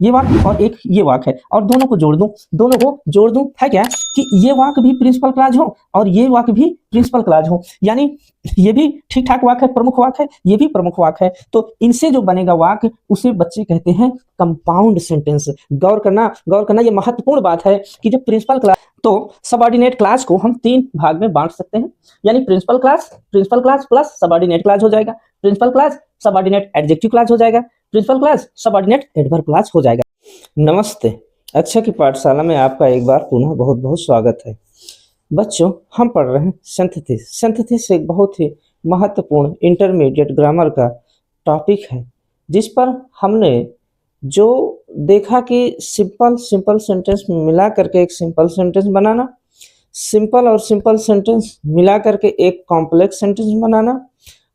ये वाक्य और एक ये वाक्य है और दोनों को जोड़ दूं है क्या कि ये वाक्य भी प्रिंसिपल क्लॉज हो और ये वाक्य भी प्रिंसिपल क्लॉज हो, यानी ये भी ठीक ठाक वाक्य है, प्रमुख वाक्य है, ये भी प्रमुख वाक्य है, तो इनसे जो बनेगा वाक्य उसे बच्चे कहते हैं कंपाउंड सेंटेंस। गौर करना ये महत्वपूर्ण बात है कि जब प्रिंसिपल क्लॉज, तो सबऑर्डिनेट क्लॉज को हम 3 भाग में बांट सकते हैं, यानी principal clause plus subordinate clause हो जाएगा, principal clause subordinate adjective clause हो जाएगा, principal clause subordinate adverb clause हो जाएगा। नमस्ते, अच्छा की पाठशाला में आपका एक बार पुनः बहुत बहुत स्वागत है। बच्चों, हम पढ़ रहे हैं सिंथेसिस एक बहुत ही महत्वपूर्ण इंटरमीडिएट ग्रामर का टॉपिक है, जिस पर हमने जो देखा कि सिंपल सेंटेंस मिला करके एक सिंपल सेंटेंस बनाना, सिंपल और सिंपल सेंटेंस मिला करके एक कॉम्प्लेक्स सेंटेंस बनाना,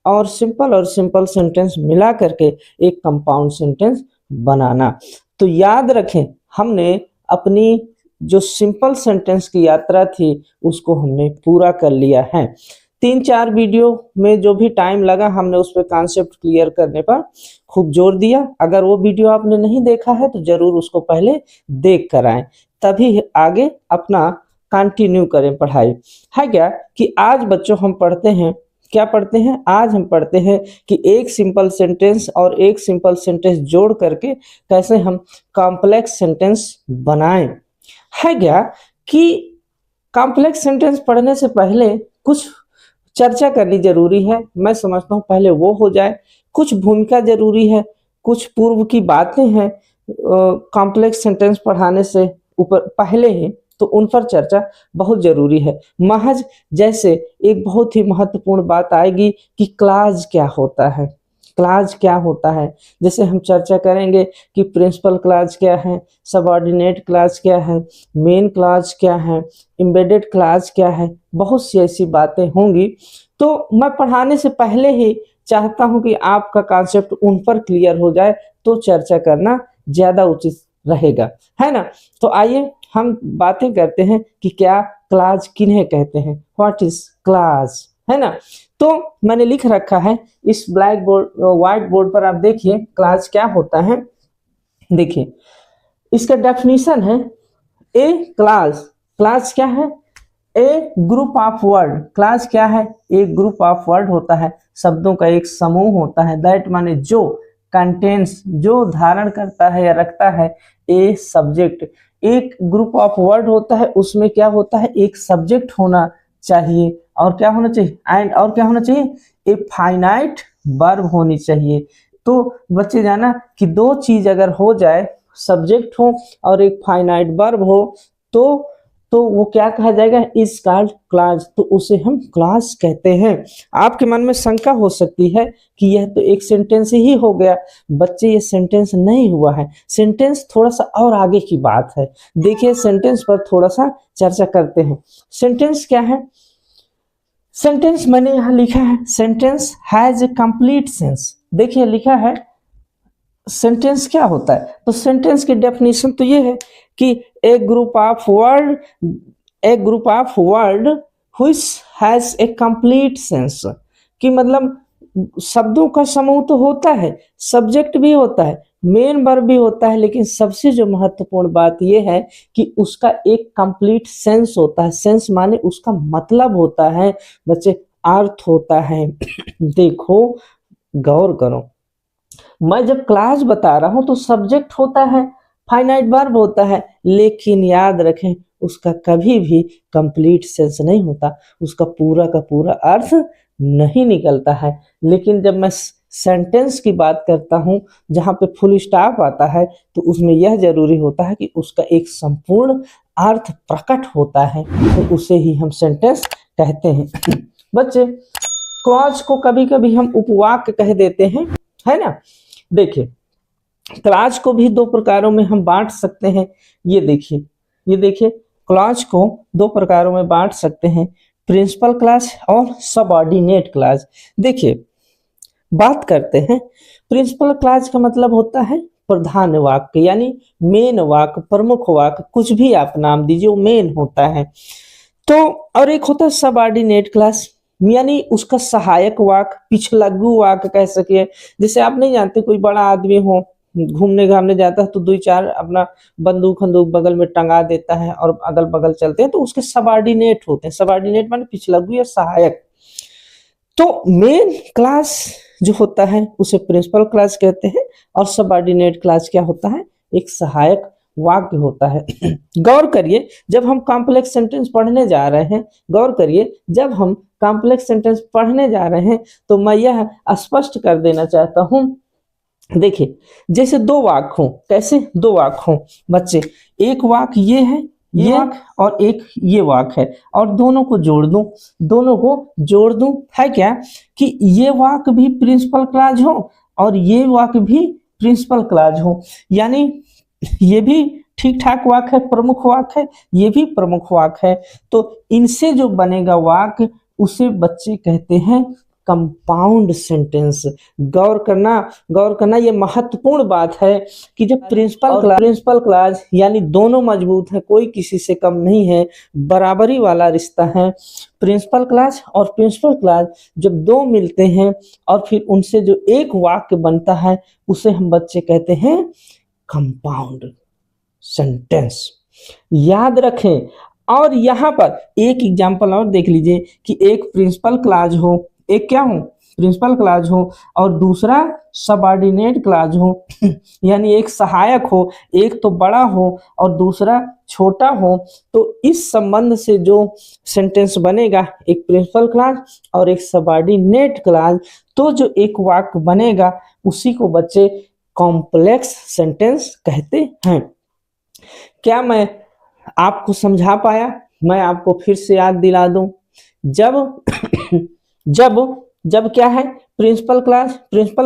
और सिंपल और सिंपल सेंटेंस मिला करके एक कंपाउंड सेंटेंस बनाना। तो याद रखें, हमने अपनी जो सिंपल सेंटेंस की यात्रा थी उसको हमने पूरा कर लिया है। 3-4 वीडियो में जो भी टाइम लगा हमने उस पर कॉन्सेप्ट क्लियर करने पर खूब जोर दिया। अगर वो वीडियो आपने नहीं देखा है तो जरूर उसको पहले देख कर आए, तभी आगे अपना कंटिन्यू करें पढ़ाई, है क्या। कि आज बच्चों हम पढ़ते हैं, क्या पढ़ते हैं, आज हम पढ़ते हैं कि एक सिंपल सेंटेंस और एक सिंपल सेंटेंस जोड़ करके कैसे हम कॉम्प्लेक्स सेंटेंस बनाएं, है क्या। कि कॉम्प्लेक्स सेंटेंस पढ़ने से पहले कुछ चर्चा करनी जरूरी है, मैं समझता हूं पहले वो हो जाए। कुछ भूमिका जरूरी है, कुछ पूर्व की बातें हैं कॉम्प्लेक्स सेंटेंस पढ़ाने से ऊपर पहले ही, तो उन पर चर्चा बहुत जरूरी है। महज जैसे एक बहुत ही महत्वपूर्ण बात आएगी कि क्लॉज क्या होता है, क्लॉज क्या होता है, जैसे हम चर्चा करेंगे कि प्रिंसिपल क्लॉज क्या है, सबऑर्डिनेट क्लॉज क्या है, मेन क्लॉज क्या है, एम्बेडेड क्लॉज क्या है, बहुत सी ऐसी बातें होंगी। तो मैं पढ़ाने से पहले ही चाहता हूं कि आपका कॉन्सेप्ट उन पर क्लियर हो जाए, तो चर्चा करना ज्यादा उचित रहेगा, है ना। तो आइए हम बातें करते हैं कि क्या क्लॉज किन्हें कहते हैं, व्हाट इज क्लॉज, है ना। तो मैंने लिख रखा है इस ब्लैक बोर्ड व्हाइट बोर्ड पर, आप देखिए क्लॉज क्या होता है। देखिए इसका डेफिनेशन है, ए क्लॉज क्या है, ए ग्रुप ऑफ वर्ड। क्लॉज क्या है, एक ग्रुप ऑफ वर्ड होता है, शब्दों का एक समूह होता है, दैट माने जो कंटेंट्स, जो धारण करता है या रखता है ए सब्जेक्ट। एक ग्रुप ऑफ वर्ड होता है, उसमें क्या होता है, एक सब्जेक्ट होना चाहिए, और क्या होना चाहिए, एंड और क्या होना चाहिए, ए फाइनाइट वर्ब होनी चाहिए। तो बच्चे जाना कि दो चीज अगर हो जाए, सब्जेक्ट हो और एक फाइनाइट वर्ब हो, तो वो क्या कहा जाएगा, इज कॉल्ड क्लॉज, तो उसे हम क्लॉज कहते हैं। आपके मन में शंका हो सकती है कि यह तो एक सेंटेंस ही हो गया। बच्चे, ये सेंटेंस नहीं हुआ है, सेंटेंस थोड़ा सा और आगे की बात है। देखिए सेंटेंस पर थोड़ा सा चर्चा करते हैं। सेंटेंस क्या है, सेंटेंस मैंने यहां लिखा है, sentence has a complete sense. देखिए लिखा है सेंटेंस क्या होता है, तो सेंटेंस की डेफिनेशन तो ये है कि a group of word which has a complete sense. कि मतलब शब्दों का समूह तो होता है, सब्जेक्ट भी होता है, मेन वर्ब भी होता है, लेकिन सबसे जो महत्वपूर्ण बात यह है कि उसका एक कंप्लीट सेंस होता है। सेंस माने उसका मतलब होता है बच्चे, अर्थ होता है। देखो गौर करो, मैं जब क्लास बता रहा हूं तो सब्जेक्ट होता है, फाइनाइट वर्ब होता है, लेकिन याद रखें उसका कभी भी कंप्लीट सेंस नहीं होता, उसका पूरा का पूरा अर्थ नहीं निकलता है। लेकिन जब मैं सेंटेंस की बात करता हूं जहां पे फुल स्टॉप आता है, तो उसमें यह जरूरी होता है कि उसका एक संपूर्ण अर्थ प्रकट होता है, तो उसे ही हम सेंटेंस कहते हैं। बच्चे, क्लॉज को कभी कभी हम उपवाक्य कह देते हैं, है ना। देखिए क्लॉज को भी 2 प्रकारों में हम बांट सकते हैं। ये देखिए क्लॉज को 2 प्रकारों में बांट सकते हैं, प्रिंसिपल क्लॉज और सबऑर्डिनेट क्लॉज। देखिए बात करते हैं, प्रिंसिपल क्लॉज का मतलब होता है प्रधान वाक्य, यानी मेन वाक्य, प्रमुख वाक्य, कुछ भी आप नाम दीजिए, वो मेन होता है। तो और एक होता है सबऑर्डिनेट क्लॉज, यानी उसका सहायक वाक्य, पिछलग्गू वाक्य कह सके। जैसे आप नहीं जानते, कोई बड़ा आदमी हो, घूमने घामने जाता है तो 2-4 अपना बंदूक बंदूक बगल में टंगा देता है और अगल बगल चलते हैं, तो उसके सबॉर्डिनेट होते हैं। सबॉर्डिनेट माने पिछलग्गू या सहायक। तो मेन क्लास जो होता है उसे प्रिंसिपल क्लास कहते हैं, और सबऑर्डिनेट क्लास क्या होता है, एक सहायक वाक्य होता है। गौर करिए, जब हम कॉम्प्लेक्स सेंटेंस पढ़ने जा रहे हैं, गौर करिए जब हम कॉम्प्लेक्स सेंटेंस पढ़ने जा रहे हैं तो मैं यह स्पष्ट कर देना चाहता हूं। देखिए, जैसे दो वाक्य हों, कैसे दो वाक्य हों बच्चे, एक वाक्य ये है, ये वाक्य, और एक ये वाक्य है, और दोनों को जोड़ दूं, दोनों को जोड़ दूं, है क्या कि ये वाक्य भी प्रिंसिपल क्लॉज हो और ये वाक्य भी प्रिंसिपल क्लॉज हो, यानी ये भी ठीक ठाक वाक्य है, प्रमुख वाक्य है, ये भी प्रमुख वाक्य है, तो इनसे जो बनेगा वाक्य उसे बच्चे कहते हैं कंपाउंड सेंटेंस। गौर करना ये महत्वपूर्ण बात है कि जब प्रिंसिपल क्लॉज यानी दोनों मजबूत है, कोई किसी से कम नहीं है, बराबरी वाला रिश्ता है। प्रिंसिपल क्लॉज और प्रिंसिपल क्लॉज जब दो मिलते हैं और फिर उनसे जो एक वाक्य बनता है उसे हम बच्चे कहते हैं कंपाउंड सेंटेंस। याद रखें। और यहां पर एक एग्जांपल और देख लीजिए कि एक प्रिंसिपल क्लॉज हो, एक क्या हो, प्रिंसिपल क्लॉज हो, और दूसरा सबऑर्डिनेट क्लॉज हो, यानी एक सहायक हो, एक तो बड़ा हो और दूसरा छोटा हो, तो इस संबंध से जो सेंटेंस बनेगा, एक प्रिंसिपल क्लॉज और एक सबऑर्डिनेट क्लॉज, तो जो एक वाक्य बनेगा उसी को बच्चे कॉम्प्लेक्स सेंटेंस कहते हैं। क्या मैं आपको समझा पाया? मैं आपको फिर से याद दिला दूं। जब जब क्या है, प्रिंसिपल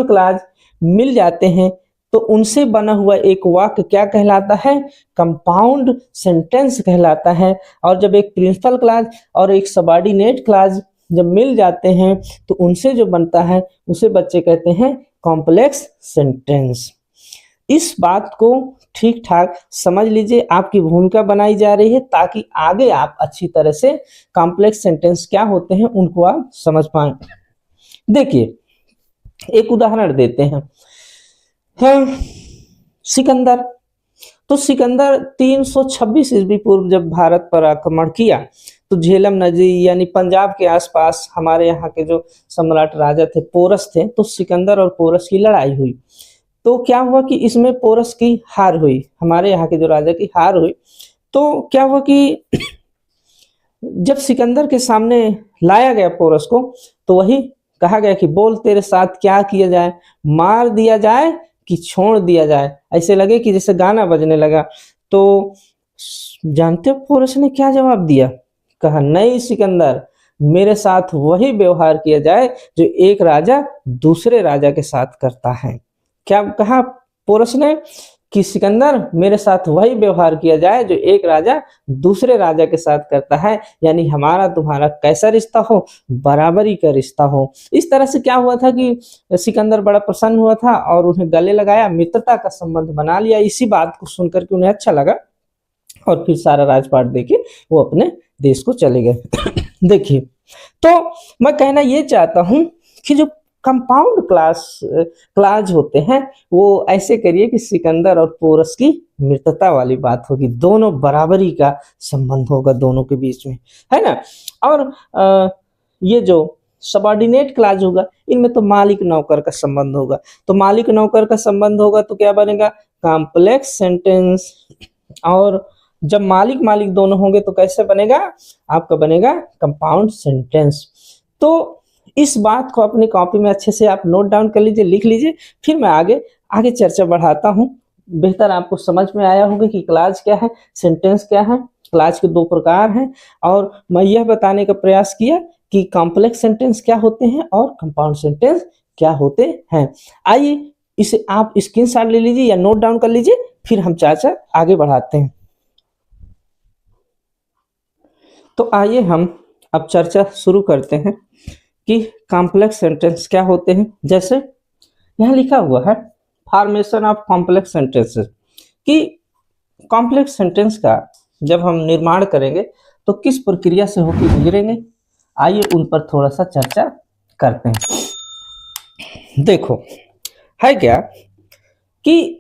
क्लॉज मिल जाते हैं तो उनसे बना हुआ एक वाक्य क्या कहलाता है, कंपाउंड सेंटेंस कहलाता है। और जब एक प्रिंसिपल क्लॉज और एक सबऑर्डिनेट क्लॉज जब मिल जाते हैं तो उनसे जो बनता है उसे बच्चे कहते हैं कॉम्प्लेक्स सेंटेंस। इस बात को ठीक ठाक समझ लीजिए, आपकी भूमिका बनाई जा रही है ताकि आगे आप अच्छी तरह से कॉम्प्लेक्स सेंटेंस क्या होते हैं उनको आप समझ पाएं। देखिए, एक उदाहरण देते हैं। हाँ, सिकंदर। तो सिकंदर 326 ईस्वी पूर्व जब भारत पर आक्रमण किया तो झेलम नदी यानी पंजाब के आसपास हमारे यहाँ के जो सम्राट राजा थे पोरस थे, तो सिकंदर और पोरस की लड़ाई हुई। तो क्या हुआ कि इसमें पोरस की हार हुई, हमारे यहाँ के जो राजा की हार हुई। तो क्या हुआ कि जब सिकंदर के सामने लाया गया पोरस को तो वही कहा गया कि बोल तेरे साथ क्या किया जाए, मार दिया जाए कि छोड़ दिया जाए। ऐसे लगे कि जैसे गाना बजने लगा। तो जानते हो पोरस ने क्या जवाब दिया? कहा, नहीं सिकंदर, मेरे साथ वही व्यवहार किया जाए जो एक राजा दूसरे राजा के साथ करता है। क्या कहा पोरस ने? कि सिकंदर, मेरे साथ वही व्यवहार किया जाए जो एक राजा दूसरे राजा के साथ करता है, यानी हमारा तुम्हारा कैसा रिश्ता हो, बराबरी का रिश्ता हो। इस तरह से क्या हुआ था कि सिकंदर बड़ा प्रसन्न हुआ था और उन्हें गले लगाया, मित्रता का संबंध बना लिया। इसी बात को सुनकर के उन्हें अच्छा लगा और फिर सारा राजपाट देके वो अपने देश को चले गए। देखिए, तो मैं कहना ये चाहता हूं कि जो कंपाउंड क्लॉज होते हैं वो ऐसे करिए कि सिकंदर और पोरस की मित्रता वाली बात होगी, दोनों बराबरी का संबंध होगा दोनों के बीच में, है ना। और ये जो सबऑर्डिनेट क्लॉज होगा इनमें तो मालिक नौकर का संबंध होगा। तो मालिक नौकर का संबंध होगा तो क्या बनेगा, कॉम्प्लेक्स सेंटेंस। और जब मालिक दोनों होंगे तो कैसे बनेगा, आपका बनेगा कंपाउंड सेंटेंस। तो इस बात को अपनी कॉपी में अच्छे से आप नोट डाउन कर लीजिए, लिख लीजिए, फिर मैं आगे चर्चा बढ़ाता हूं। बेहतर आपको समझ में आया होगा कि क्लॉज क्या है, सेंटेंस क्या है। क्लॉज के दो प्रकार हैं और मैं यह बताने का प्रयास किया कि कॉम्प्लेक्स सेंटेंस क्या होते हैं और कंपाउंड सेंटेंस क्या होते हैं। आइए इसे आप स्क्रीनशॉट ले लीजिए या नोट डाउन कर लीजिए, फिर हम चर्चा आगे बढ़ाते हैं। तो आइए हम अब चर्चा शुरू करते हैं कि कॉम्प्लेक्स सेंटेंस क्या होते हैं। जैसे यहाँ लिखा हुआ है फॉर्मेशन ऑफ कॉम्प्लेक्स सेंटेंसेस, कि कॉम्प्लेक्स सेंटेंस का जब हम निर्माण करेंगे तो किस प्रक्रिया से होकर गुजरेंगे, आइए उन पर थोड़ा सा चर्चा करते हैं। देखो, है क्या कि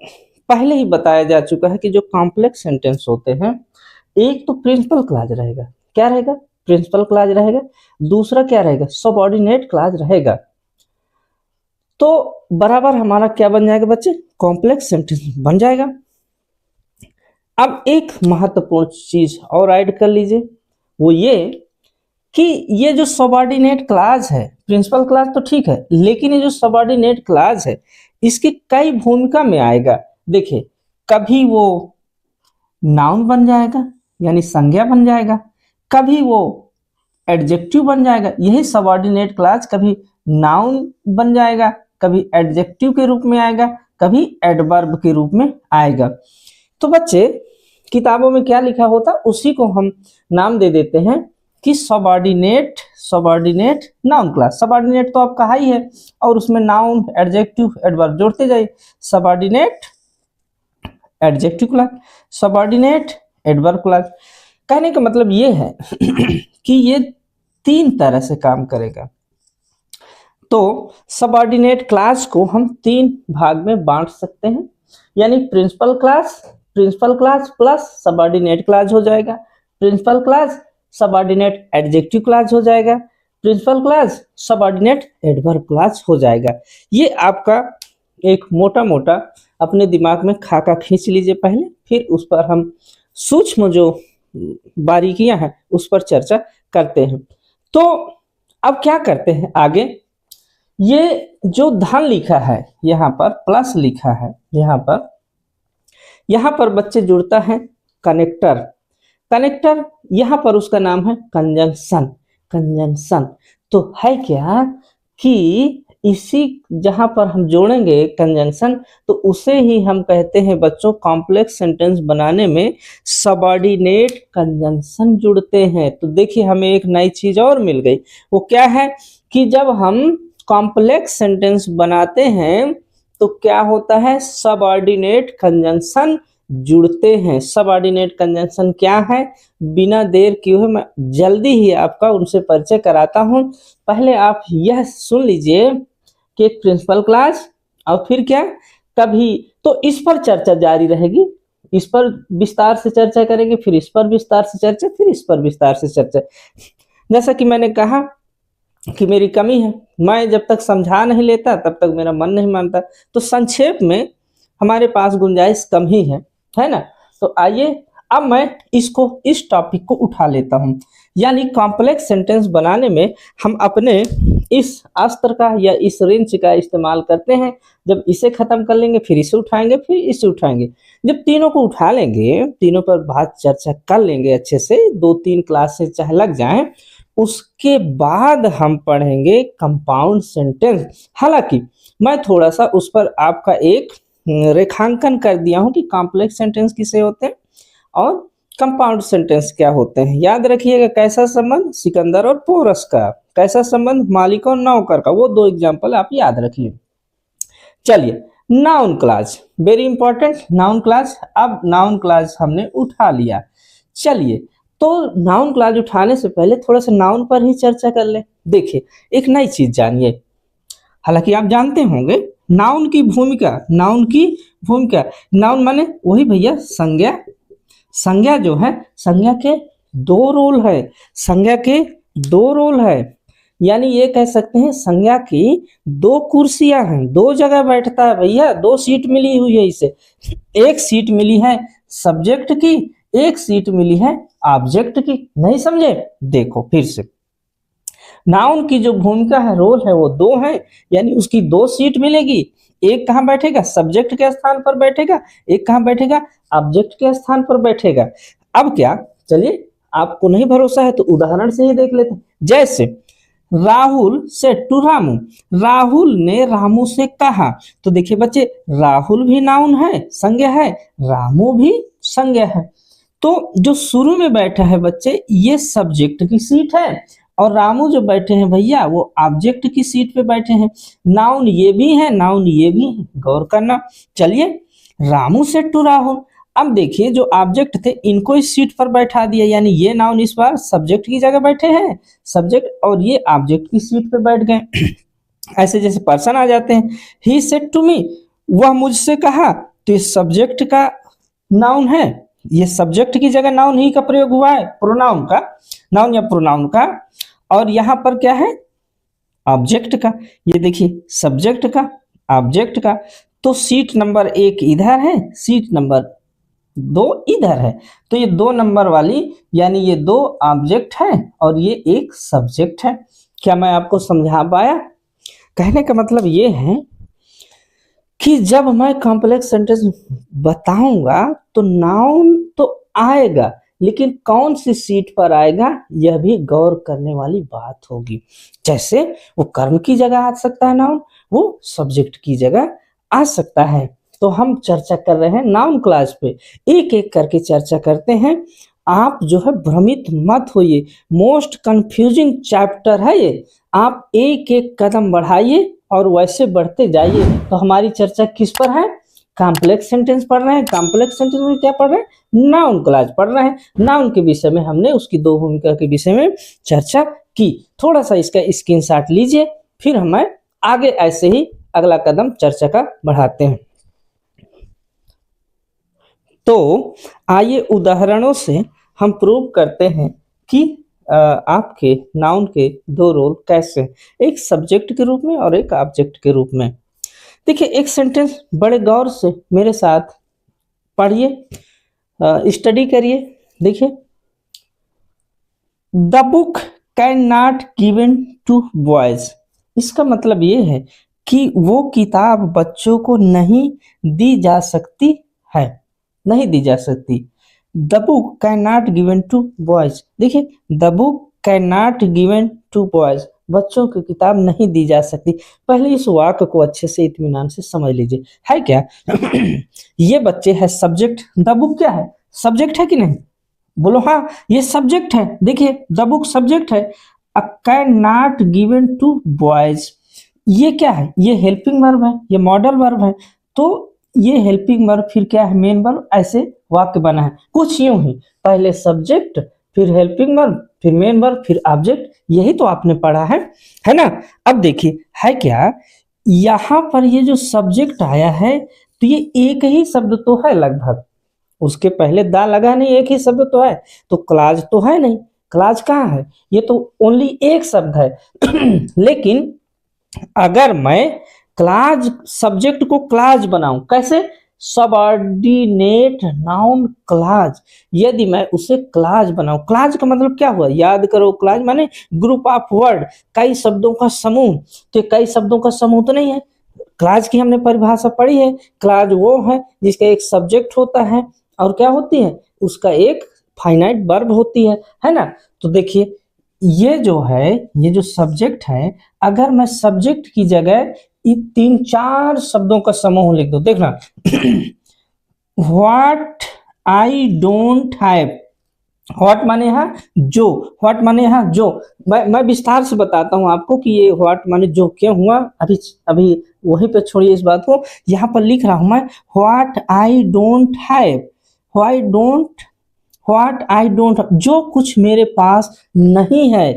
पहले ही बताया जा चुका है कि जो कॉम्प्लेक्स सेंटेंस होते हैं, एक तो प्रिंसिपल क्लॉज रहेगा, क्या रहेगा, प्रिंसिपल क्लॉज रहेगा, दूसरा क्या रहेगा, सबऑर्डिनेट क्लॉज रहेगा। तो बराबर हमारा क्या बन जाएगा बच्चे, कॉम्प्लेक्स सेंटेंस बन जाएगा। अब एक महत्वपूर्ण चीज और ऐड कर लीजिए, वो ये कि ये जो सबऑर्डिनेट क्लॉज है, प्रिंसिपल क्लॉज तो ठीक है, लेकिन ये जो सबऑर्डिनेट क्लॉज है इसकी कई भूमिका में आएगा। देखिए, कभी वो नाउन बन जाएगा यानी संज्ञा बन जाएगा, कभी वो एडजेक्टिव बन जाएगा, यही सबऑर्डिनेट क्लॉज कभी नाउन बन जाएगा, कभी एडजेक्टिव के रूप में आएगा, कभी एडवर्ब के रूप में आएगा। तो बच्चे किताबों में क्या लिखा होता उसी को हम नाम दे देते हैं कि सबऑर्डिनेट नाउन क्लास। सबऑर्डिनेट तो आप कहा ही है, और उसमें नाउन एडजेक्टिव एडवर्ब जोड़ते जाइए, subordinate adjective class, subordinate adverb class. कहने का मतलब ये है कि ये तीन तरह से काम करेगा। तो सबऑर्डिनेट क्लास को हम तीन भाग में बांट सकते हैं, यानी principal clause plus subordinate clause हो जाएगा, principal clause subordinate adjective clause हो जाएगा, principal clause subordinate adverb clause हो जाएगा। ये आपका एक मोटा मोटा अपने दिमाग में खाका खींच लीजिए पहले, फिर उस पर हम सूक्ष्म जो बारीकियां हैं उस पर चर्चा करते हैं। तो अब क्या करते हैं आगे, ये जो धन लिखा है यहाँ पर, प्लस लिखा है यहाँ पर बच्चे जुड़ता है कनेक्टर, यहाँ पर उसका नाम है कंजंक्शन। तो है क्या कि इसी जहां पर हम जोड़ेंगे कंजंक्शन, तो उसे ही हम कहते हैं बच्चों कॉम्प्लेक्स सेंटेंस बनाने में सबऑर्डिनेट कंजंक्शन जुड़ते हैं। तो देखिए हमें एक नई चीज और मिल गई, वो क्या है कि जब हम कॉम्प्लेक्स सेंटेंस बनाते हैं तो क्या होता है, सबऑर्डिनेट कंजंक्शन जुड़ते हैं। सबऑर्डिनेट कंजंक्शन क्या है, बिना देर किए हुए मैं जल्दी ही आपका उनसे परिचय कराता हूं। पहले आप यह सुन लीजिए कि एक प्रिंसिपल क्लास और फिर क्या, कभी तो इस पर चर्चा जारी रहेगी, इस पर विस्तार से चर्चा करेंगे, फिर इस पर विस्तार से चर्चा, फिर इस पर विस्तार से चर्चा। जैसा कि मैंने कहा कि मेरी कमी है, मैं जब तक समझा नहीं लेता तब तक मेरा मन नहीं मानता, तो संक्षेप में हमारे पास गुंजाइश कम ही है ना। तो आइए अब मैं इस टॉपिक को उठा लेता हूँ, यानी कॉम्प्लेक्स सेंटेंस बनाने में हम अपने इस अस्त्र का या इस रेंज का इस्तेमाल करते हैं। जब इसे खत्म कर लेंगे फिर इसे उठाएंगे, फिर इसे उठाएंगे। जब तीनों को उठा लेंगे, तीनों पर बात चर्चा कर लेंगे अच्छे से, 2-3 क्लास से चाहे लग जाएं, उसके बाद हम पढ़ेंगे कंपाउंड सेंटेंस। हालांकि मैं थोड़ा सा उस पर आपका एक रेखांकन कर दिया हूं कि कॉम्प्लेक्स सेंटेंस किसे होते हैं और कंपाउंड सेंटेंस क्या होते हैं। याद रखिएगा कैसा संबंध, सिकंदर और पोरस का, कैसा संबंध, मालिक और नौकर का, वो 2 एग्जाम्पल आप याद रखिए। चलिए, noun class very important, noun class. अब नाउन क्लास हमने उठा लिया, चलिए तो नाउन क्लास उठाने से पहले थोड़ा सा नाउन पर ही चर्चा कर ले। देखिए एक नई चीज जानिए, हालांकि आप जानते होंगे नाउन की भूमिका, नाउन माने वही भैया संज्ञा जो है, संज्ञा के 2 रोल है, यानी ये कह सकते हैं संज्ञा की 2 कुर्सियां हैं, 2 जगह बैठता है भैया, 2 सीट मिली हुई है इसे। एक सीट मिली है सब्जेक्ट की, एक सीट मिली है ऑब्जेक्ट की। नहीं समझे, देखो फिर से, नाउन की जो भूमिका है, रोल है, वो 2 है, यानी उसकी 2 सीट मिलेगी। एक कहाँ बैठेगा, सब्जेक्ट के स्थान पर बैठेगा, एक कहाँ बैठेगा, ऑब्जेक्ट के स्थान पर बैठेगा। अब क्या, चलिए आपको नहीं भरोसा है तो उदाहरण से ही देख लेते हैं। जैसे राहुल से टू रामू, राहुल ने रामू से कहा। तो देखिए बच्चे, राहुल भी नाउन है, संज्ञा है, रामू भी संज्ञा है। तो जो शुरू में बैठा है बच्चे, ये सब्जेक्ट की सीट है, और रामू जो बैठे हैं भैया वो ऑब्जेक्ट की सीट पे बैठे हैं। नाउन ये भी है, नाउन ये भी है, गौर करना। चलिए, रामू से टू राहुल। अब देखिए जो ऑब्जेक्ट थे इनको इस सीट पर बैठा दिया, यानी ये नाउन इस बार सब्जेक्ट की जगह बैठे हैं, सब्जेक्ट, और ये ऑब्जेक्ट की सीट पे बैठ गए। ऐसे जैसे पर्सन आ जाते हैं, ही सेड टू मी, वह मुझसे कहा, तो ये सब्जेक्ट का नाउन है, ये सब्जेक्ट की जगह नाउन ही का प्रयोग हुआ है, प्रोनाउन का, नाउन या प्रोनाउन का। और यहां पर क्या है, ऑब्जेक्ट का। ये देखिए सब्जेक्ट का, ऑब्जेक्ट का। तो सीट नंबर 1 इधर है, सीट नंबर 2 इधर है। तो ये 2 नंबर वाली यानी ये 2 ऑब्जेक्ट है और ये एक सब्जेक्ट है। क्या मैं आपको समझा पाया? कहने का मतलब ये है कि जब मैं कॉम्प्लेक्स सेंटेंस बताऊंगा तो नाउन तो आएगा, लेकिन कौन सी सीट पर आएगा यह भी गौर करने वाली बात होगी। जैसे वो कर्म की जगह आ सकता है नाउन, वो सब्जेक्ट की जगह आ सकता है। तो हम चर्चा कर रहे हैं नाउन क्लास पे, एक एक करके चर्चा करते हैं। आप जो है भ्रमित मत होइए, मोस्ट कंफ्यूजिंग चैप्टर है ये। आप एक एक कदम बढ़ाइए और वैसे बढ़ते जाइए। तो हमारी चर्चा किस पर है? कॉम्प्लेक्स सेंटेंस पढ़ रहे हैं। कॉम्प्लेक्स सेंटेंस में क्या पढ़ रहे हैं? नाउन क्लास पढ़ रहे हैं। नाउन के विषय में हमने उसकी 2 भूमिका के विषय में चर्चा की। थोड़ा सा इसका स्क्रीनशॉट लीजिए, फिर हमें आगे ऐसे ही अगला कदम चर्चा का बढ़ाते हैं। तो आइए उदाहरणों से हम प्रूव करते हैं कि आपके नाउन के 2 रोल कैसे, एक सब्जेक्ट के रूप में और एक ऑब्जेक्ट के रूप में। देखिए एक सेंटेंस बड़े गौर से मेरे साथ पढ़िए, स्टडी करिए। देखिए, the book can not given to boys. इसका मतलब ये है कि वो किताब बच्चों को नहीं दी जा सकती है, नहीं दी जा सकती। The book can not given to boys. देखिए, the book can not given to boys, बच्चों की किताब नहीं दी जा सकती। पहले इस वाक्य को अच्छे से इत्मीनान से समझ लीजिए, है क्या? ये बच्चे है सब्जेक्ट, द बुक क्या है? सब्जेक्ट है कि नहीं? बोलो हाँ, ये सब्जेक्ट है। देखिए द बुक सब्जेक्ट है। A can not given to boys, ये क्या है? ये हेल्पिंग वर्ब है, ये मॉडल वर्ब है। तो ये हेल्पिंग वर्ब फिर क्या है? Main verb. ऐसे वाक्य बना है कुछ यूं ही, पहले सब्जेक्ट, फिर हेल्पिंग वर्ब, फिर मेन वर्ब, फिर ऑब्जेक्ट। यही तो आपने पढ़ा है ना? अब देखिए है क्या, यहां पर ये जो सब्जेक्ट आया है तो ये एक ही शब्द तो है लगभग, उसके पहले दा लगा नहीं, एक ही शब्द तो है। तो क्लाज तो है नहीं, क्लाज कहाँ है? ये तो ओनली एक शब्द है। लेकिन अगर मैं क्लाज सब्जेक्ट को क्लाज बनाऊं, कैसे? Subordinate noun clause. यदि मैं उसे क्लाज बनाऊं, क्लाज का मतलब क्या हुआ? याद करो, क्लाज माने ग्रुप ऑफ वर्ड, कई शब्दों का समूह। तो कई शब्दों का समूह तो नहीं है। क्लाज की हमने परिभाषा पढ़ी है, क्लाज वो है जिसका एक सब्जेक्ट होता है और क्या होती है? उसका एक फाइनाइट वर्ब होती है ना? तो देखिए ये जो है, ये जो सब्जेक्ट है, अगर मैं सब्जेक्ट की जगह 3-4 शब्दों का समूह लिख दो, देखना। What I don't have, what माने यहाँ जो, व्हाट माने यहाँ जो। मैं विस्तार से बताता हूँ आपको कि ये व्हाट माने जो क्यों हुआ। अभी अभी वहीं पे छोड़िए इस बात को। यहाँ पर लिख रहा हूँ मैं what I don't have, what I don't, जो कुछ मेरे पास नहीं है।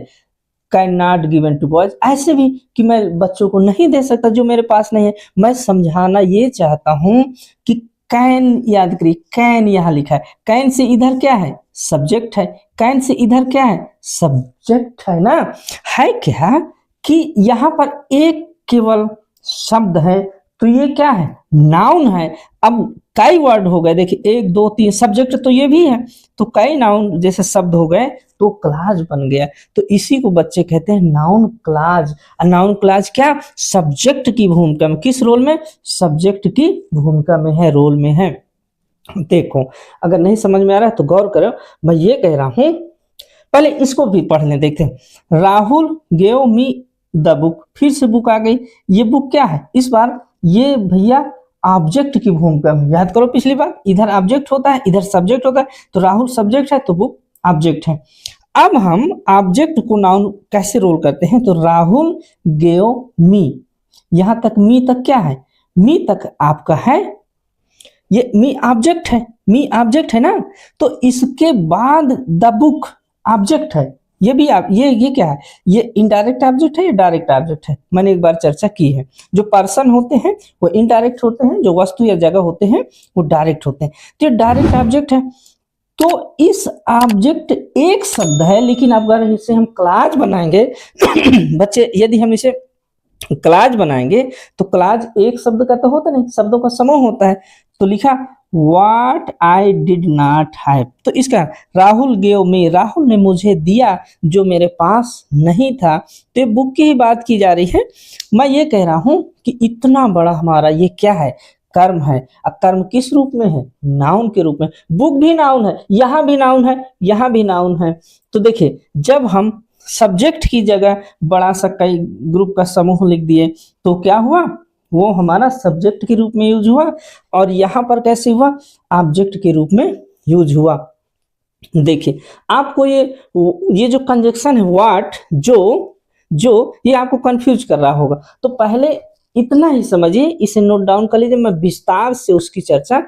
Can not given to boys, ऐसे भी कि मैं बच्चों को नहीं दे सकता जो मेरे पास नहीं है। मैं समझाना ये चाहता हूं कि कैन, याद करिए कैन यहां लिखा है, कैन से इधर क्या है? सब्जेक्ट है। कैन से इधर क्या है? सब्जेक्ट है ना? है क्या कि यहां पर एक केवल शब्द है, तो ये क्या है? नाउन है। अब कई वर्ड हो गए, देखिए 1 2 3, सब्जेक्ट तो ये भी है, तो कई नाउन जैसे शब्द हो गए तो क्लाज बन गया। तो इसी को बच्चे कहते हैं नाउन क्लाज। नाउन क्लाज क्या? सब्जेक्ट की भूमिका में, किस रोल में? सब्जेक्ट की भूमिका में है, रोल में है। देखो अगर नहीं समझ में आ रहा है तो गौर करो, मैं ये कह रहा हूं, पहले इसको भी पढ़ लें। देखते हैं, Rahul gave me the book, फिर से बुक आ गई। ये बुक क्या है इस बार? ये भैया ऑब्जेक्ट की भूमिका में। याद करो पिछली बार, इधर ऑब्जेक्ट होता है, इधर सब्जेक्ट होता है। तो राहुल सब्जेक्ट है तो बुक ऑब्जेक्ट है। अब हम ऑब्जेक्ट को नाउन कैसे रोल करते हैं? तो राहुल गेव मी, यहां तक मी तक क्या है? मी तक आपका है, ये मी ऑब्जेक्ट है, मी ऑब्जेक्ट है ना? तो इसके बाद द बुक ऑब्जेक्ट है, ये भी आप ये क्या है, ये इनडायरेक्ट ऑब्जेक्ट है, ये डायरेक्ट ऑब्जेक्ट है, मैंने एक बार चर्चा की है। जो पर्सन होते हैं वो इनडायरेक्ट होते हैं, जो वस्तु या जगह होते हैं वो डायरेक्ट होते हैं। तो ये डायरेक्ट ऑब्जेक्ट है। तो इस ऑब्जेक्ट एक शब्द है, लेकिन अगर इसे हम क्लाज बनाएंगे बच्चे, यदि हम इसे क्लाज बनाएंगे तो क्लाज एक शब्द का तो होता नहीं, शब्दों का समूह होता है। तो लिखा What I did not have, तो इसका राहुल गेव में, राहुल ने मुझे दिया जो मेरे पास नहीं था। तो ये बुक की ही बात की जा रही है। मैं ये कह रहा हूं कि इतना बड़ा हमारा ये क्या है, कर्म है। अब कर्म किस रूप में है, नाउन के रूप में। बुक भी नाउन है, यहाँ भी नाउन है, यहाँ भी नाउन है। तो देखिए जब हम सब्जेक्ट की जगह बड़ा सा कई ग्रुप का समूह लिख दिए तो क्या हुआ, वो हमारा सब्जेक्ट के रूप में यूज हुआ, और यहां पर कैसे हुआ, ऑब्जेक्ट के रूप में यूज हुआ। देखिए आपको ये जो कंजक्शन है व्हाट, जो ये आपको कंफ्यूज कर रहा होगा, तो पहले इतना ही समझिए, इसे नोट डाउन कर लीजिए, मैं विस्तार से उसकी चर्चा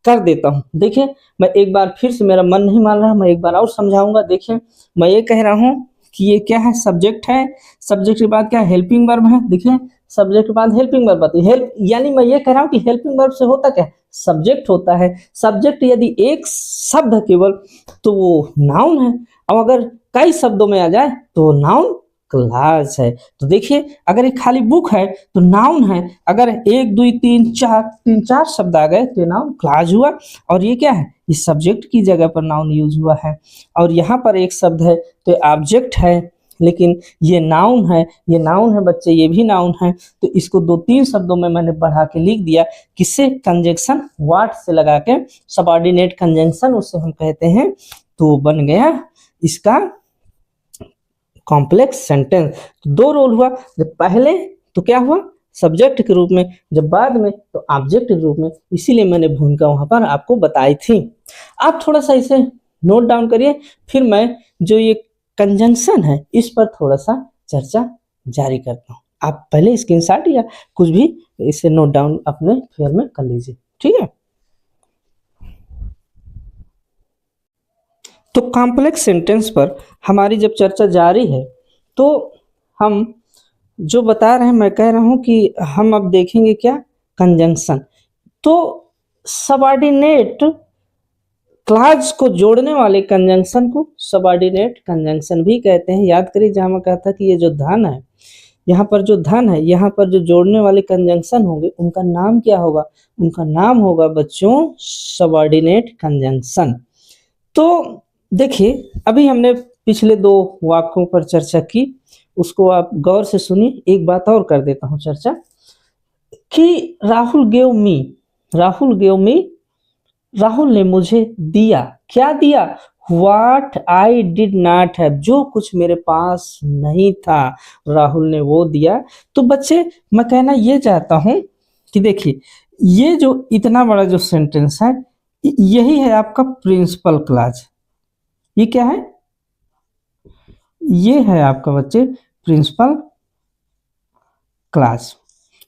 कर देता हूं। देखिए मैं एक बार फिर से, मेरा मन नहीं मान रहा, मैं एक बार और समझाऊंगा। देखिए मैं ये कह रहा हूं कि ये क्या है, सब्जेक्ट है, सब्जेक्ट के बाद क्या, हेल्पिंग वर्ब है। देखिए सब्जेक्ट के बाद हेल्पिंग वर्ब आती है, हेल्प, यानी मैं ये कह रहा हूं कि हेल्पिंग वर्ब से होता क्या, सब्जेक्ट होता है। सब्जेक्ट यदि एक शब्द है केवल तो वो नाउन है, और अगर कई शब्दों में आ जाए तो नाउन क्लास है। तो देखिए अगर एक खाली बुक है तो नाउन है, अगर 1 2 3 4 तीन चार शब्द आ गए तो नाउन क्लास हुआ। और ये क्या है, इस सब्जेक्ट की जगह पर नाउन यूज हुआ है। और यहाँ पर एक शब्द है तो ऑब्जेक्ट है, लेकिन ये नाउन है, ये नाउन है बच्चे, ये भी नाउन है। तो इसको 2-3 शब्दों में मैंने बढ़ा के लिख दिया, किससे, कंजंक्शन व्हाट से लगा के, सबऑर्डिनेट कंजंक्शन उसे हम कहते हैं। तो बन गया इसका कॉम्प्लेक्स सेंटेंस। तो 2 रोल हुआ, जब पहले तो क्या हुआ, सब्जेक्ट के रूप में, जब बाद में तो ऑब्जेक्ट के रूप में। इसीलिए मैंने भूमिका वहां पर आपको बताई थी। आप थोड़ा सा इसे नोट डाउन करिए, फिर मैं जो ये कंजंक्शन है इस पर थोड़ा सा चर्चा जारी करता हूँ। आप पहले स्क्रीनशॉट या कुछ भी इसे नोट डाउन अपने फेयर में कर लीजिए, ठीक है। तो कॉम्प्लेक्स सेंटेंस पर हमारी जब चर्चा जारी है तो हम जो बता रहे हैं, मैं कह रहा हूं कि हम अब देखेंगे क्या, कंजंक्शन। तो सबऑर्डिनेट क्लाज को जोड़ने वाले कंजंक्शन को सबऑर्डिनेट कंजंक्शन भी कहते हैं। याद करिए जहां मैं कहता कि ये जो धन है, यहाँ पर जो धन है, यहाँ पर जो जोड़ने वाले कंजंक्शन होंगे उनका नाम क्या होगा, उनका नाम होगा बच्चों सबऑर्डिनेट कंजंक्शन। तो देखिए अभी हमने पिछले 2 वाक्यों पर चर्चा की, उसको आप गौर से सुनिए। एक बात और कर देता हूं चर्चा, कि राहुल गेव मी, राहुल ने मुझे दिया, क्या दिया, What I did not have, जो कुछ मेरे पास नहीं था राहुल ने वो दिया। तो बच्चे मैं कहना ये चाहता हूं कि देखिए ये जो इतना बड़ा जो सेंटेंस है यही है आपका प्रिंसिपल क्लॉज। ये क्या है, ये है आपका बच्चे प्रिंसिपल क्लॉज।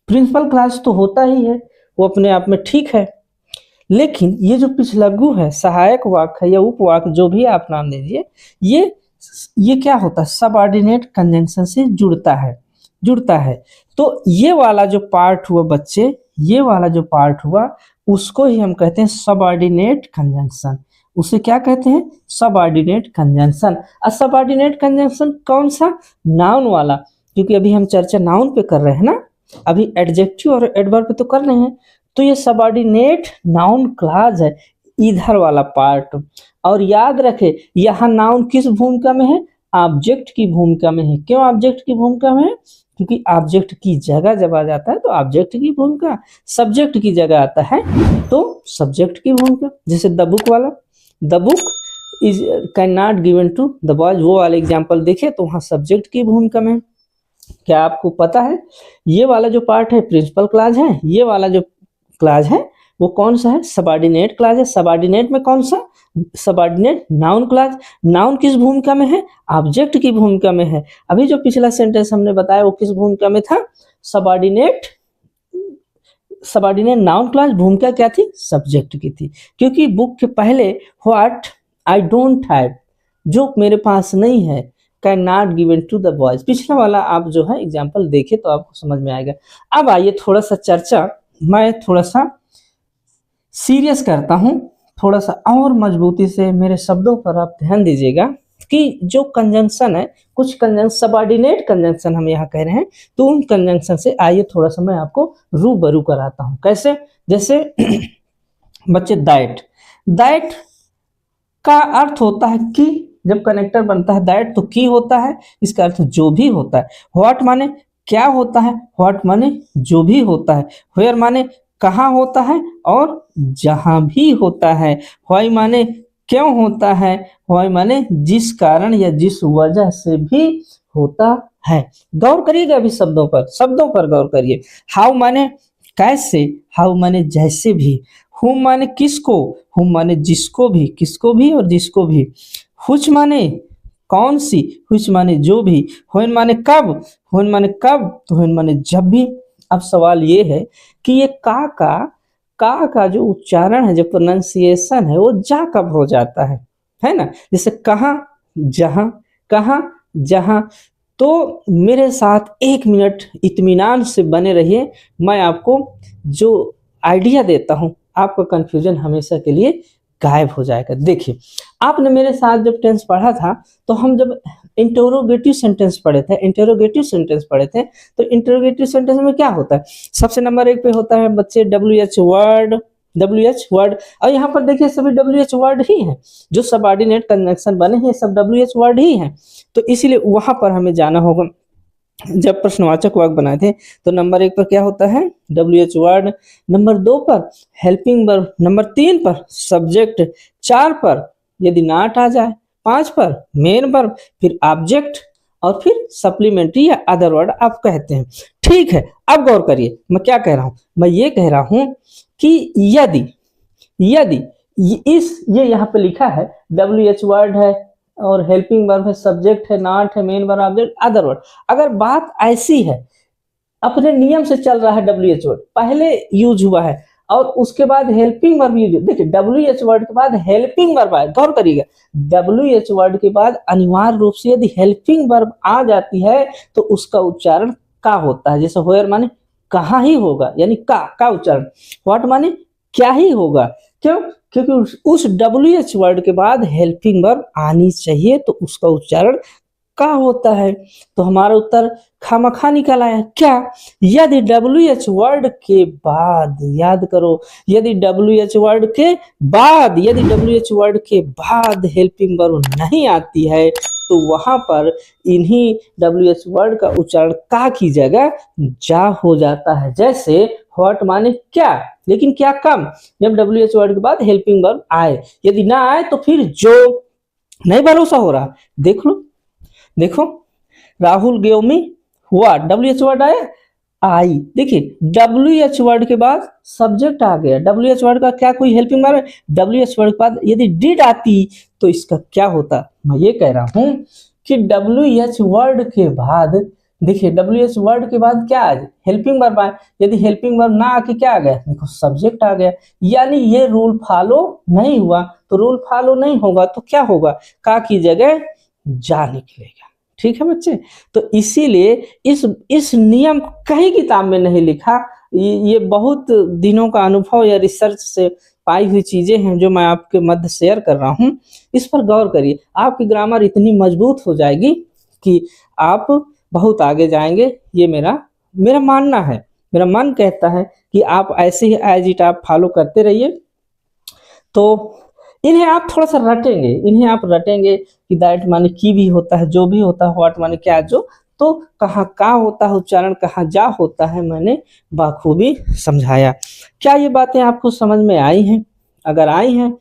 प्रिंसिपल क्लॉज तो होता ही है, वो अपने आप में ठीक है, लेकिन ये जो पिछलग्गू है, सहायक वाक्य है या उपवाक्य, जो भी आप नाम दीजिए, ये क्या होता है, सबऑर्डिनेट कंजंक्शन से जुड़ता है। तो ये वाला जो पार्ट हुआ बच्चे, ये वाला जो पार्ट हुआ उसको ही हम कहते हैं सबऑर्डिनेट कंजंक्शन। उसे क्या कहते हैं, सबऑर्डिनेट कंजंक्शन। और सबऑर्डिनेट कंजंक्शन कौन सा, नाउन वाला, क्योंकि अभी हम चर्चा नाउन पे कर रहे हैं ना, अभी एडजेक्टिव और एडवर्ब पे तो कर रहे हैं। तो ये सबऑर्डिनेट नाउन क्लॉज है, इधर वाला पार्ट। और याद रखे यहाँ नाउन किस भूमिका में है, ऑब्जेक्ट की भूमिका में है। क्यों ऑब्जेक्ट की भूमिका में है, क्योंकि ऑब्जेक्ट की जगह जब आ जाता है तो ऑब्जेक्ट की भूमिका, सब्जेक्ट की जगह आता है तो सब्जेक्ट की भूमिका। जैसे द बुक वाला, the book is can not given to the boys, वो वाले एग्जाम्पल देखे तो वहाँ सब्जेक्ट की भूमिका में। क्या आपको पता है ये वाला जो पार्ट है प्रिंसिपल क्लॉज है, ये वाला जो क्लॉज है वो कौन सा है, सबऑर्डिनेट क्लॉज है। सबऑर्डिनेट में कौन सा, सबऑर्डिनेट नाउन क्लॉज। नाउन किस भूमिका में है, ऑब्जेक्ट की भूमिका में है। अभी जो पिछला सेंटेंस हमने बताया वो किस भूमिका में था, सबऑर्डिनेट नाउन क्लॉज भूमिका क्या थी, सब्जेक्ट की थी। क्योंकि बुक के पहले व्हाट आई डोंट हैव, जो मेरे पास नहीं है, can not given to the boys. पिछला वाला आप जो है एग्जाम्पल देखे तो आपको समझ में आएगा। अब आइए थोड़ा सा चर्चा मैं थोड़ा सा सीरियस करता हूँ, थोड़ा सा और मजबूती से मेरे शब्दों पर आप ध्यान दीजिएगा कि जो कंजंक्शन है, कुछ कंजंक्शन सबऑर्डिनेट कंजंक्शन हम यहाँ कह रहे हैं, तो उन कंजंक्शन से आइए थोड़ा सा मैं आपको रूबरू कराता हूँ। कैसे? जैसे बच्चे दैट, दैट का अर्थ होता है कि, जब कनेक्टर बनता है दैट तो की होता है, इसका अर्थ जो भी होता है। व्हाट माने क्या होता है, व्हाट माने जो भी होता है। वेयर माने कहाँ होता है और जहां भी होता है। व्हाई माने क्यों होता है, व्हाई माने जिस कारण या जिस वजह से भी होता है। गौर करिएगा अभी शब्दों पर गौर करिए। हाउ माने कैसे, हाउ माने जैसे भी। हुम माने किसको, हुम माने जिसको भी, किसको भी और जिसको भी। हुच माने कौन सी, हुच माने जो भी। व्हेन माने कब, व्हेन माने कब, तो व्हेन माने जब भी। अब सवाल ये है कि ये का जो उच्चारण है, जो प्रोनाउंसिएशन है, वो जा कब हो जाता है ना। जैसे कहाँ जहां, कहाँ जहां। तो मेरे साथ 1 मिनट इत्मीनान से बने रहिए, मैं आपको जो आइडिया देता हूं आपका कंफ्यूजन हमेशा के लिए गायब हो जाएगा। देखिए, आपने मेरे साथ जब टेंस पढ़ा था तो हम जब इंटरोगेटिव सेंटेंस पढ़े थे, तो इंटरोगेटिव सेंटेंस में क्या होता है? सबसे नंबर 1 पे होता है बच्चे WH वर्ड। और यहाँ पर देखिए सभी WH वर्ड ही हैं, जो सबऑर्डिनेट कंजंक्शन बने हैं सब WH वर्ड ही हैं। तो इसीलिए वहां पर हमें जाना होगा। जब प्रश्नवाचक वाक्य बनाए थे तो नंबर 1 पर क्या होता है? WH word. नंबर 2 पर हेल्पिंग वर्ब। नंबर 3 पर सब्जेक्ट। 4 पर यदि नॉट आ जाए। 5 पर मेन वर्ब, फिर ऑब्जेक्ट और फिर सप्लीमेंट्री या अदर वर्ड आप कहते हैं। ठीक है, अब गौर करिए मैं क्या कह रहा हूं। मैं ये कह रहा हूं कि यदि ये यहाँ पे लिखा है WH वर्ड है और हेल्पिंग वर्ब है, सब्जेक्ट है, नॉट है, main verb, object, other word. अगर बात ऐसी है, अपने नियम से चल रहा है, WH वर्ड पहले यूज हुआ है और उसके बाद हेल्पिंग वर्ब यूज। देखिए WH वर्ड के बाद हेल्पिंग वर्ब आए, गौर करिएगा। WH वर्ड के बाद अनिवार्य रूप से यदि हेल्पिंग वर्ब आ जाती है तो उसका उच्चारण का होता है। जैसे वेयर माने कहाँ ही होगा, यानी का उच्चारण। व्हाट माने क्या ही होगा। क्यों? क्योंकि उस WH वर्ड के बाद हेल्पिंग वर्ब आनी चाहिए, तो उसका उच्चारण का होता है। तो हमारा उत्तर खामखा निकल आया। क्या? यदि WH वर्ड के बाद, याद करो, यदि WH वर्ड के बाद हेल्पिंग वर्ब नहीं आती है तो वहां पर इन्हीं WH वर्ड का उच्चारण का की जगह जा हो जाता है। जैसे व्हाट माने क्या, लेकिन क्या कम। जब WH वर्ड के बाद हेल्पिंग वर्ब आए, यदि ना आए तो फिर जो। नहीं भरोसा हो रहा, देख लो, देखो राहुल गेव मी हुआ, WH वर्ड आया, आई। देखिए WH वर्ड के बाद सब्जेक्ट आ गया। WH वर्ड का क्या कोई हेल्पिंग वर्ब है? WH वर्ड के बाद यदि डिड आती तो इसका क्या होता? मैं ये कह रहा हूं कि WH वर्ड के बाद, देखिए WH वर्ड के बाद क्या आ जाए? हेल्पिंग वर्ब आए। यदि हेल्पिंग वर्ब ना आके क्या आ गया? देखो सब्जेक्ट आ गया। यानी ये रूल फॉलो नहीं हुआ, तो रूल फॉलो नहीं होगा तो क्या होगा? का की जगह जा निकलेगा। ठीक है बच्चे, तो इसीलिए इस नियम को कहीं किताब में नहीं लिखा। ये बहुत दिनों का अनुभव या रिसर्च से पाई हुई चीजें हैं जो मैं आपके मध्य शेयर कर रहा हूं। इस पर गौर करिए, आपकी ग्रामर इतनी मजबूत हो जाएगी कि आप बहुत आगे जाएंगे। ये मेरा मानना है, मेरा मन कहता है कि आप ऐसे ही एज इट आप फॉलो करते रहिए। तो इन्हें आप थोड़ा सा रटेंगे कि दैट माने की भी होता है, जो भी होता है, व्हाट माने क्या जो, तो कहाँ का होता है उच्चारण, कहाँ जा होता है, मैंने बाखूबी समझाया। क्या ये बातें आपको समझ में आई हैं? अगर आई हैं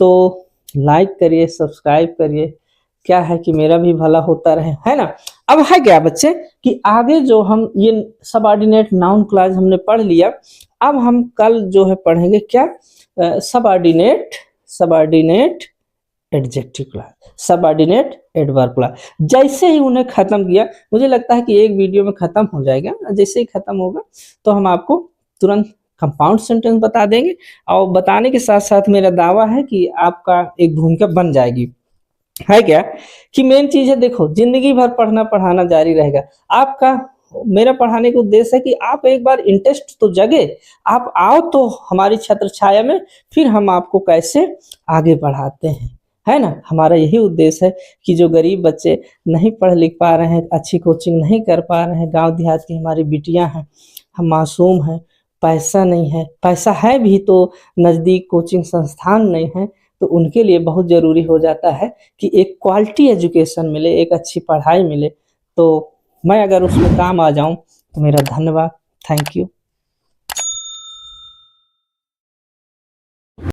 तो लाइक करिए, सब्सक्राइब करिए। क्या है कि मेरा भी भला होता रहे, है ना। अब है क्या बच्चे कि आगे जो हम ये सबऑर्डिनेट नाउन क्लॉज हमने पढ़ लिया, अब हम कल जो है पढ़ेंगे क्या? Subordinate adjective clause, subordinate adverb clause. जैसे ही उन्हें खत्म किया, मुझे लगता है कि एक वीडियो में खत्म हो जाएगा। जैसे ही खत्म होगा तो हम आपको तुरंत कंपाउंड सेंटेंस बता देंगे, और बताने के साथ साथ मेरा दावा है कि आपका एक भूमिका बन जाएगी। है क्या कि मेन चीज है, देखो जिंदगी भर पढ़ना पढ़ाना जारी रहेगा आपका। मेरा पढ़ाने का उद्देश्य है कि आप एक बार इंटरेस्ट तो जगे, आप आओ तो हमारी छत्र छाया में, फिर हम आपको कैसे आगे बढ़ाते हैं, है ना। हमारा यही उद्देश्य है कि जो गरीब बच्चे नहीं पढ़ लिख पा रहे हैं, अच्छी कोचिंग नहीं कर पा रहे हैं, गांव देहात की हमारी बिटियां हैं, हम मासूम हैं, पैसा नहीं है, पैसा है भी तो नज़दीक कोचिंग संस्थान नहीं है, तो उनके लिए बहुत ज़रूरी हो जाता है कि एक क्वालिटी एजुकेशन मिले, एक अच्छी पढ़ाई मिले। तो मैं अगर उसमें काम आ जाऊं तो मेरा धन्यवाद। Thank you.